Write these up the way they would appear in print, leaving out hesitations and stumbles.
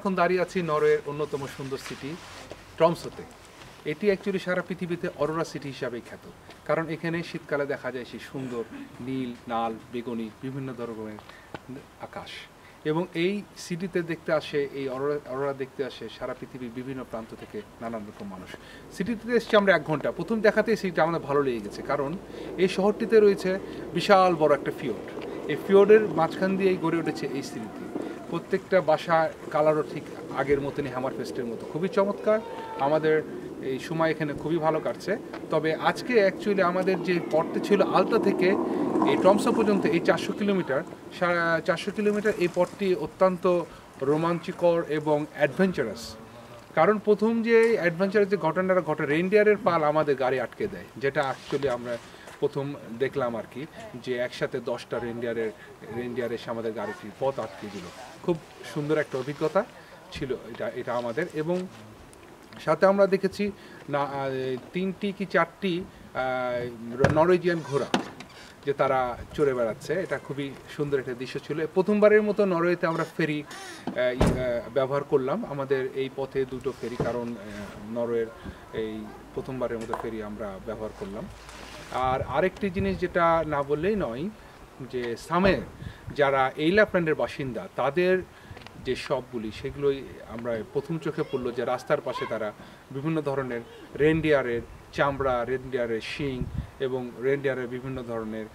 এখন দাঁড়িয়ে আছি নরওয়ের অন্যতম সুন্দর সিটি ট্রমসোতে। এটি অ্যাকচুয়ালি সারা পৃথিবীতে অরোরা সিটি হিসাবেই খ্যাত, কারণ এখানে শীতকালে দেখা যায় সেই সুন্দর নীল, লাল, বেগুনি বিভিন্ন ধরনের আকাশ। এবং এই সিটিতে দেখতে আসে, এই অরোরা দেখতে আসে সারা পৃথিবীর বিভিন্ন প্রান্ত থেকে নানান রকম মানুষ। সিটিতে এসেছি আমরা 1 ঘন্টা, প্রথম দেখাতেই সিটিটা আমাদের ভালো লেগে গেছে, কারণ এই শহরটিতে রয়েছে বিশাল বড় একটা ফিওর্ড। এই ফিওর্ডের মাঝখান দিয়েই গড়ে উঠেছে এই সিটি। প্রত্যেকটা বাসা কালারও ঠিক আগের মতনই, হ্যামারফেস্টের মতো, খুবই চমৎকার। আমাদের এই সময় এখানে খুবই ভালো কাটছে। তবে আজকে অ্যাকচুয়ালি আমাদের যে পথটি ছিল আলতা থেকে এই ট্রমসো পর্যন্ত, এই 400 কিলোমিটার, 400 কিলোমিটার এই পথটি অত্যন্ত রোমাঞ্চকর এবং অ্যাডভেঞ্চারাস। কারণ প্রথম যে অ্যাডভেঞ্চারাস যে ঘটনাটা ঘটে, রেইনডিয়ারের পাল আমাদের গাড়ি আটকে দেয়, যেটা অ্যাকচুয়ালি আমরা প্রথম দেখলাম আর কি, যে একসাথে 10টা রেইনডিয়ার এসে আমাদের গাড়িটির পথ আটকে দিল। খুব সুন্দর একটা অভিজ্ঞতা ছিল এটা আমাদের। এবং সাথে আমরা দেখেছি না 3টি কি 4টি নরওয়েজিয়ান ঘোড়া, যে তারা চড়ে বেড়াচ্ছে। এটা খুবই সুন্দর একটা দৃশ্য ছিল। প্রথমবারের মতো নরওয়েতে আমরা ফেরি ব্যবহার করলাম। আমাদের এই পথে 2টো ফেরি, কারণ নরওয়ের এই প্রথমবারের মতো ফেরি আমরা ব্যবহার করলাম। আর আরেকটি জিনিস যেটা না বললেই নয়, যে সামের যারা এই ল্যাপল্যান্ডের বাসিন্দা, তাদের যে সবগুলি, সেগুলোই আমরা প্রথম চোখে পড়লো, যে রাস্তার পাশে তারা বিভিন্ন ধরনের রেইনডিয়ারের চামড়া, রেইনডিয়ারের শিং এবং রেইনডিয়ারের বিভিন্ন ধরনের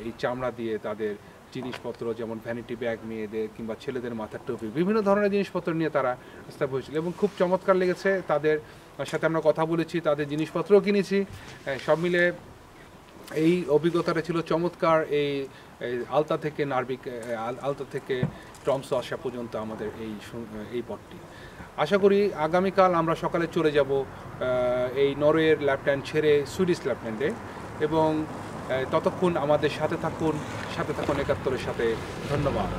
এই চামড়া দিয়ে তাদের জিনিসপত্র, যেমন ভ্যানিটি ব্যাগ মেয়েদের কিংবা ছেলেদের মাথার টুপি, বিভিন্ন ধরনের জিনিসপত্র নিয়ে তারা রাস্তায় বসেছিল এবং খুব চমৎকার লেগেছে। তাদের সাথে আমরা কথা বলেছি, তাদের জিনিসপত্রও কিনেছি। সব মিলে এই অভিজ্ঞতাটা ছিল চমৎকার। এই আলতা থেকে ট্রমসো আসা পর্যন্ত আমাদের এই পথটি। আশা করি আগামীকাল আমরা সকালে চলে যাব এই নরওয়ের ল্যাপল্যান্ড ছেড়ে সুইডিশ ল্যাপল্যান্ডে। এবং ততক্ষণ আমাদের সাথে থাকুন 71-এর সাথে। ধন্যবাদ।